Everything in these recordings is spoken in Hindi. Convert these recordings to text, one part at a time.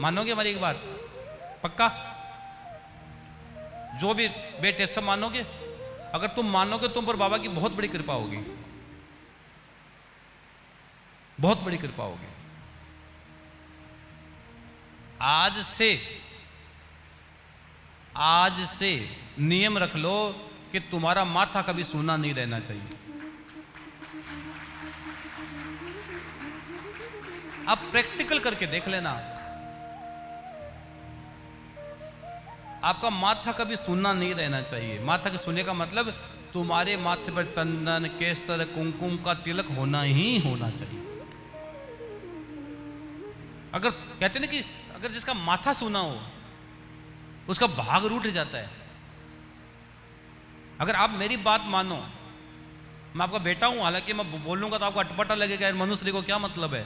मानोगे हमारी एक बात? पक्का? जो भी बेटे सब मानोगे? अगर तुम मानोगे तुम पर बाबा की बहुत बड़ी कृपा होगी, बहुत बड़ी कृपा होगी। आज से नियम रख लो कि तुम्हारा माथा कभी सूना नहीं रहना चाहिए। आप प्रैक्टिकल करके देख लेना, आपका माथा कभी सूना नहीं रहना चाहिए। माथा के सूने का मतलब तुम्हारे माथे पर चंदन, केसर, कुमकुम का तिलक होना ही होना चाहिए। अगर कहते ना कि अगर जिसका माथा सूना हो उसका भाग रूठ जाता है। अगर आप मेरी बात मानो, मैं आपका बेटा हूं, हालांकि मैं बोलूंगा तो आपको अटपटा लगेगा, मनुष्य को क्या मतलब है।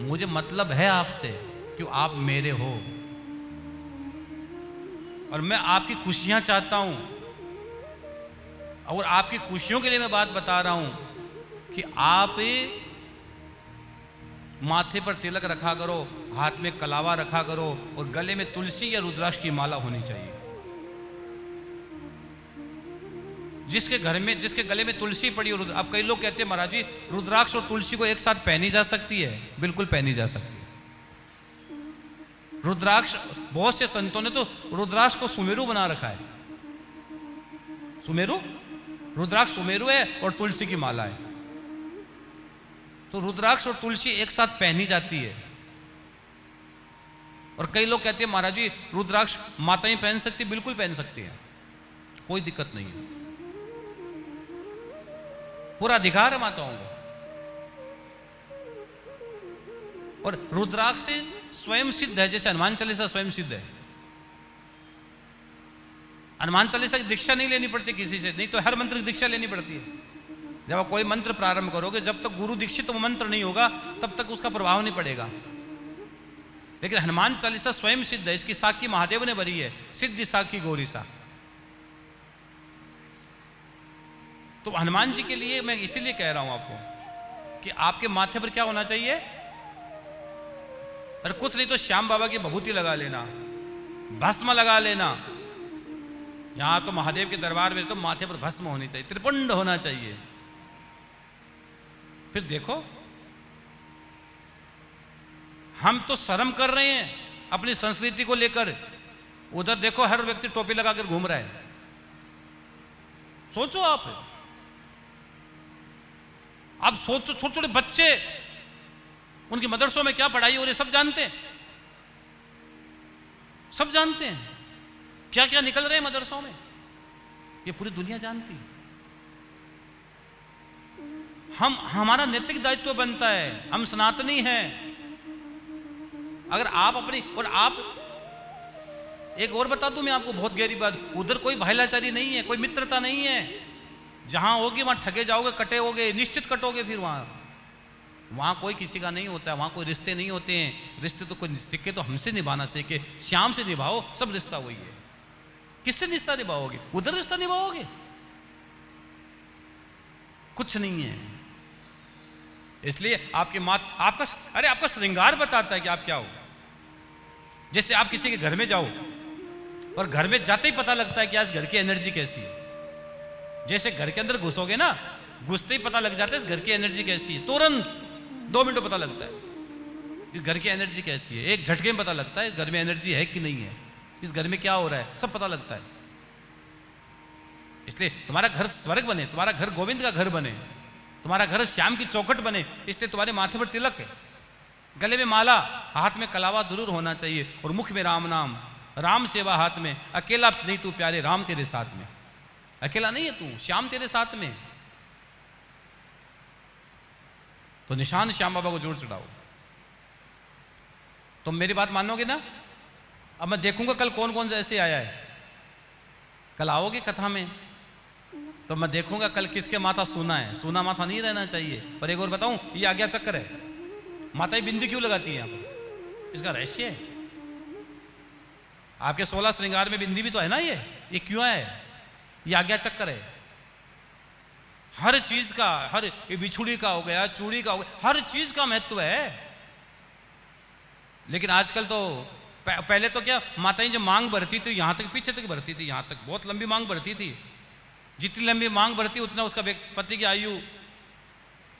मुझे मतलब है आपसे कि आप मेरे हो और मैं आपकी खुशियां चाहता हूं। और आपकी खुशियों के लिए मैं बात बता रहा हूं कि आप माथे पर तिलक रखा करो, हाथ में कलावा रखा करो और गले में तुलसी या रुद्राक्ष की माला होनी चाहिए। जिसके गले में तुलसी पड़ी और अब कई लोग कहते हैं महाराज जी रुद्राक्ष और तुलसी को एक साथ पहनी जा सकती है। बिल्कुल पहनी जा सकती है। रुद्राक्ष, बहुत से संतों ने तो रुद्राक्ष को सुमेरु बना रखा है। सुमेरु, रुद्राक्ष सुमेरु है और तुलसी की माला है। तो रुद्राक्ष और तुलसी एक साथ पहनी जाती है। और कई लोग कहते हैं महाराज जी रुद्राक्ष माताएं पहन सकती, बिल्कुल पहन सकती हैं, कोई दिक्कत नहीं है, पूरा अधिकार है माताओं को। और रुद्राक्ष से स्वयं सिद्ध है, जैसे हनुमान चालीसा स्वयं सिद्ध है। हनुमान चालीसा की दीक्षा नहीं लेनी पड़ती किसी से, नहीं तो हर मंत्र की दीक्षा लेनी पड़ती है। जब आप कोई मंत्र प्रारंभ करोगे, जब तक गुरु दीक्षित मंत्र नहीं होगा तब तक उसका प्रभाव नहीं पड़ेगा। लेकिन हनुमान चालीसा स्वयं सिद्ध है, इसकी साखी महादेव ने भरी है, सिद्धि साखी गौरी सा। तो हनुमान जी के लिए मैं इसीलिए कह रहा हूं आपको कि आपके माथे पर क्या होना चाहिए। अरे कुछ नहीं तो श्याम बाबा की भभूति लगा लेना, भस्म लगा लेना। यहां तो महादेव के दरबार में तो माथे पर भस्म होनी चाहिए, त्रिपुंड होना चाहिए। फिर देखो हम तो शर्म कर रहे हैं अपनी संस्कृति को लेकर, उधर देखो हर व्यक्ति टोपी लगाकर घूम रहा है। सोचो आप, अब सोचो छोटे छोटे बच्चे, उनकी मदरसों में क्या पढ़ाई हो रही है सब जानते हैं, सब जानते हैं क्या क्या निकल रहे हैं मदरसों में, ये पूरी दुनिया जानती है। हमारा नैतिक दायित्व बनता है, हम सनातनी हैं। अगर आप अपनी, और आप एक और बता दूं मैं आपको बहुत गहरी बात, उधर कोई भाईलाचारी नहीं है, कोई मित्रता नहीं है। जहां होगी वहां ठगे जाओगे, कटे होगे, निश्चित कटोगे। फिर वहां कोई किसी का नहीं होता है, वहां कोई रिश्ते नहीं होते हैं। रिश्ते तो कोई सीखे तो हमसे निभाना सीखे, श्याम से निभाओ, सब रिश्ता वही है। किससे रिश्ता निभाओगे? उधर रिश्ता निभाओगे? कुछ नहीं है। इसलिए आपका श्रृंगार बताता है कि आप क्या हो। जैसे आप किसी के घर में जाओ और घर में जाते ही पता लगता है कि आज घर की एनर्जी कैसी है। जैसे घर के अंदर घुसोगे ना, घुसते ही पता लग जाता है इस घर की एनर्जी कैसी है। तुरंत 2 मिनट में पता लगता है इस घर की एनर्जी कैसी है। एक झटके में पता लगता है इस घर में एनर्जी है कि नहीं है, इस घर में क्या हो रहा है, सब पता लगता है। इसलिए तुम्हारा घर स्वर्ग बने, तुम्हारा घर गोविंद का घर बने, तुम्हारा घर श्याम की चौखट बने, इसलिए तुम्हारे माथे पर तिलक है, गले में माला, हाथ में कलावा जरूर होना चाहिए और मुख में राम नाम, राम सेवा हाथ में। अकेला नहीं तू प्यारे, राम तेरे साथ में। अकेला नहीं है तू, श्याम तेरे साथ में। तो निशान श्याम बाबा को जरूर चढ़ाओ। तुम मेरी बात मानोगे ना? अब मैं देखूंगा कल कौन कौन ऐसे आया है। कल आओगे कथा में तो मैं देखूंगा कल किसके माथा सूना है। सूना माथा नहीं रहना चाहिए। और एक और बताऊं, ये आज्ञा चक्कर है। माताएं बिंदी क्यों लगाती है यहाँ पर? इसका रहस्य है। आपके 16 श्रृंगार में बिंदी भी तो है ना। ये क्यों है? ये आज्ञा चक्कर है। हर चीज का, हर ये बिछुड़ी का हो गया, चूड़ी का हो गया, हर चीज का महत्व है। लेकिन आजकल तो पहले तो क्या माताएं जब मांग भरती थी यहां तक, पीछे तक भरती थी, यहां तक बहुत लंबी मांग भरती थी। जितनी लंबी मांग भरती उतना उसका पति की आयु।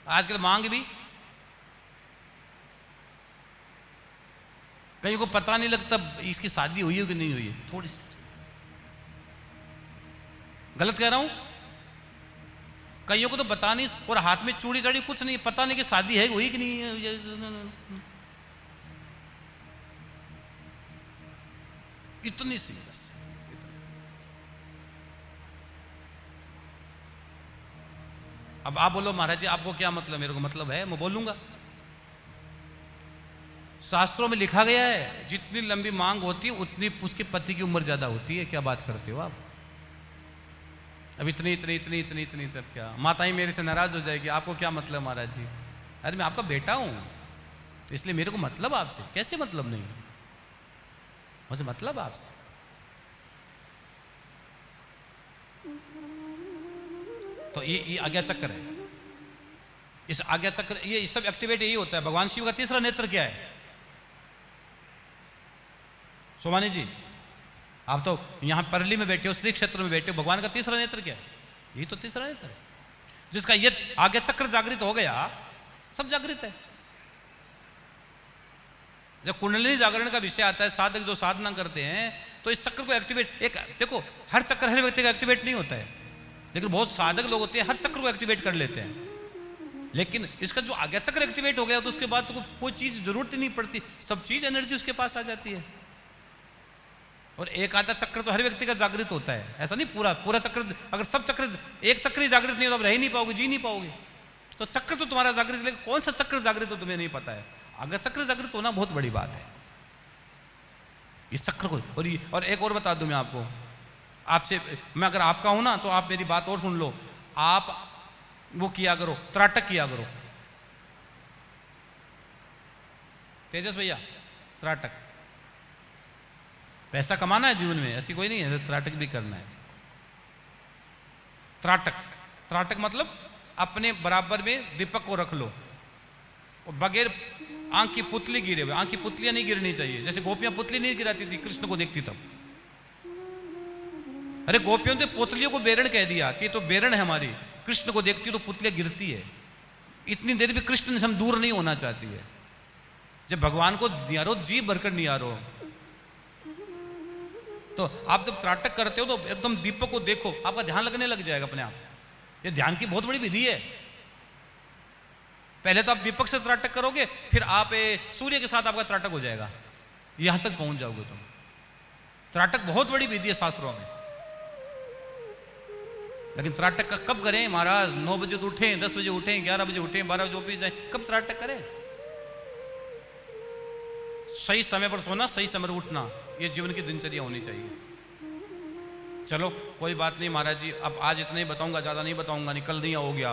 आजकल मांग भी कहीं को पता नहीं लगता इसकी शादी हुई है कि नहीं हुई है। थोड़ी गलत कह रहा हूं? कईयों को तो पता नहीं, और हाथ में चूड़ी चाड़ी कुछ नहीं, पता नहीं कि शादी है हुई कि नहीं है। इतनी सी बस। अब आप बोलो महाराज जी आपको क्या मतलब? मेरे को मतलब है, मैं बोलूंगा। शास्त्रों में लिखा गया है जितनी लंबी मांग होती है उतनी उसके पति की उम्र ज्यादा होती है। क्या बात करते हो आप? अब इतनी इतनी इतनी इतनी इतनी सब क्या? माताएं मेरे से नाराज हो जाएगी, आपको क्या मतलब महाराज जी? अरे मैं आपका बेटा हूं, इसलिए मेरे को मतलब आपसे। कैसे मतलब नहीं? मुझे मतलब आपसे। तो ये आज्ञा चक्र है। इस आज्ञा चक्र, ये सब एक्टिवेट यही होता है। भगवान शिव का तीसरा नेत्र क्या है? सोमानी जी आप तो यहां परली में बैठे हो, श्री क्षेत्र में बैठे हो, भगवान का तीसरा नेत्र क्या है? यही तो तीसरा नेत्र है। जिसका ये आज्ञा चक्र जागृत हो गया, सब जागृत है। जब कुंडलिनी जागरण का विषय आता है, साधक जो साधना करते हैं तो इस चक्र को एक्टिवेट, एक देखो हर चक्र हर व्यक्ति का एक्टिवेट नहीं होता है, लेकिन बहुत साधक लोग होते हैं हर चक्र को एक्टिवेट कर लेते हैं। लेकिन इसका जो आज्ञा चक्र एक्टिवेट हो गया तो उसके बाद तो कोई चीज जरूरत ही नहीं पड़ती, सब चीज एनर्जी उसके पास आ जाती है। और एक आधा चक्र तो हर व्यक्ति का जागृत होता है, ऐसा नहीं पूरा पूरा चक्र। अगर सब चक्र, एक चक्र ही जागृत नहीं हो तो आप रह ही नहीं पाओगे, जी नहीं पाओगे। तो चक्र तो तुम्हारा जागृत, लेकिन कौन सा चक्र जागृत हो तुम्हें नहीं पता है। आज्ञा चक्र जागृत होना बहुत बड़ी बात है। इस चक्र को, और एक और बता दूं मैं आपको, आपसे मैं अगर आपका हूं ना तो आप मेरी बात और सुन लो। आप वो किया करो, त्राटक किया करो। तेजस भैया, त्राटक। पैसा कमाना है जीवन में, ऐसी कोई नहीं है, त्राटक भी करना है। त्राटक, त्राटक मतलब अपने बराबर में दीपक को रख लो और बगैर आंख की पुतली गिरे हुए, आंख की पुतलियां नहीं गिरनी चाहिए। जैसे गोपियां पुतली नहीं गिराती थी कृष्ण को देखती तब। अरे गोपियों ने पुतलियों को बेरण कह दिया कि तो बेरण है हमारी, कृष्ण को देखती तो पुतलियां गिरती है। इतनी देर भी कृष्ण से हम दूर नहीं होना चाहती है। जब भगवान को निहारो, जी भरकर निहारो। तो आप जब त्राटक करते हो तो एकदम दीपक को देखो, आपका ध्यान लगने लग जाएगा अपने आप। ये ध्यान की बहुत बड़ी विधि है। पहले तो आप दीपक से त्राटक करोगे, फिर आप सूर्य के साथ आपका त्राटक हो जाएगा, यहां तक पहुंच जाओगे तुम। त्राटक बहुत बड़ी विधि है शास्त्रों में। लेकिन त्राटक कब करें महाराज? 9 बजे तो उठें, 10 बजे उठें, 11 बजे उठें, 12 बजे ऑफिस जाएं, कब त्राटक करें? सही समय पर सोना, सही समय पर उठना, ये जीवन की दिनचर्या होनी चाहिए। चलो कोई बात नहीं महाराज जी, अब आज इतना ही बताऊंगा, ज्यादा नहीं बताऊंगा, निकल नहीं आओगे आप।